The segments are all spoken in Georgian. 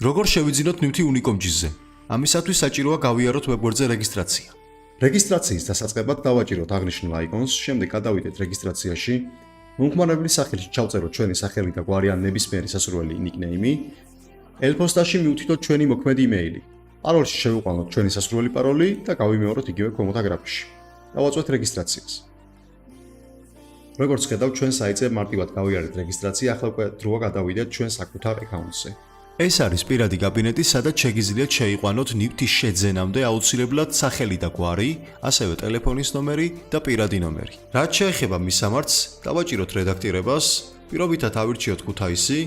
როგორ შევიძინოთ ნივთი Unicom-ზე? ამისათვის საჭიროა გავიაროთ ვებგვერდზე რეგისტრაცია. რეგისტრაციის დასაწყებად დავაჭიროთ აღნიშნულ აიკონს, შემდეგ გადავიდეთ რეგისტრაციაში. მომხმარებლის სახელში ჩავწეროთ ჩვენი სახელი და გვარი ან ნებისმიერი სასურველი ნიკნეიმი. ელფოსტაში მივთითოთ ჩვენი მოქმედი იმეილი. პაროლში შევიყვანოთ ჩვენი სასურველი პაროლი და გავიმეოროთ იგივე ქვემოთ აგრაფში. დავაწვეთ რეგისტრაციას. როგორც ხედავთ, ჩვენ საიტზე მარტივად გავიარეთ რეგისტრაცია, ახლა უკვე დროა გადავიდეთ ჩვენ საკუთარ აკაუნტზე. ეს არის პირადი კაბინეტი, სადაც შეგიძლიათ შეიყვანოთ ნივთის შეძენამდე აუცილებლად სახელი და გვარი, ასევე ტელეფონის ნომერი და პირადი ნომერი. რაც შეეხება მისამართს, დავაჭიროთ რედაქტირებას, პირობითად ავირჩიოთ ქუთაისი,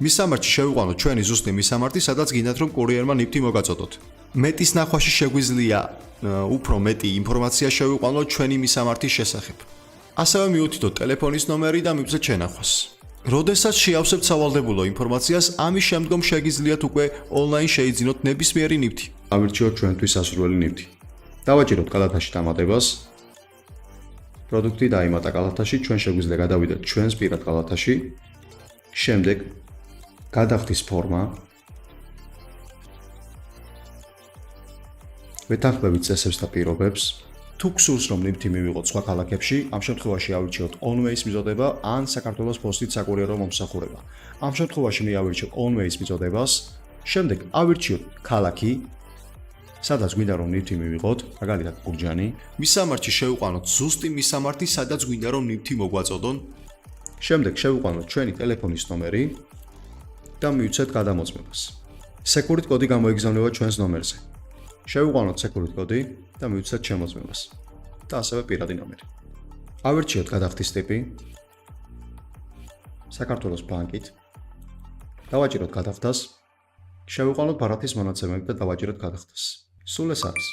მისამართში შევიყვანოთ ჩვენი ზუსტი მისამართი, სადაც გინდათ რომ კურიერმა ნივთი მოგაწოდოთ. მეტის ნახვაში შეგვიძლია უფრო მეტი ინფორმაცია შევიყვანოთ ჩვენი მისამართის შესახებ. ასევე მივუთითოთ ტელეფონის ნომერი და მივცეთ შენახვას. როდესაც შეავსებთ სავალდებულო ინფორმაციას, ამის შემდგომ შეგიძლიათ უკვე ონლაინ შეიძინოთ ნებისმიერი ნივთი. ავირჩიოთ ჩვენთვის სასურველი ნივთი. დავაჭიროთ კალათაში დამატებას. პროდუქტი დაიმატა კალათაში, ჩვენ შეგვიძლია გადავიდეთ ჩვენს პირად კალათაში. შემდეგ გადახდის ფორმა. ვეთანხმებით წესებს და პირობებს. თუ გსურს რომ ნივთი მივიღოთ სხვა ქალაქებში, ამ შემთხვევაში ავირჩიოთ on-way-ის მიწოდება ან საქართველოს პოსტით საკურიერო მომსახურება. ამ შემთხვევაში მე ავირჩიოთ on-way-ის მიწოდებას, შემდეგ ავირჩიოთ ქალაქი, სადაც გვინდა რომ ნივთი მივიღოთ, მაგალითად გურჯანი. მისამართში შევიყვანოთ ზუსტი მისამართი, სადაც გვინდა რომ ნივთი მოგვაწოდონ. შემდეგ შევიყვანოთ ჩვენი ტელეფონის ნომერი და მივცეთ გადამოწმებას. Security კოდი გამოიგზავნება ჩვენს ნომერზე. შევიყვანოთ security კოდი და მივცეთ შემოწმებას და ასევე პირადი ნომერი. ავირჩიოთ გადახდის ტიპი. საქართველოს ბანკით. დავაჭიროთ გადახდას. შევიყვანოთ ბარათის მონაცემები და დავაჭიროთ გადახდას. სულ ეს არის.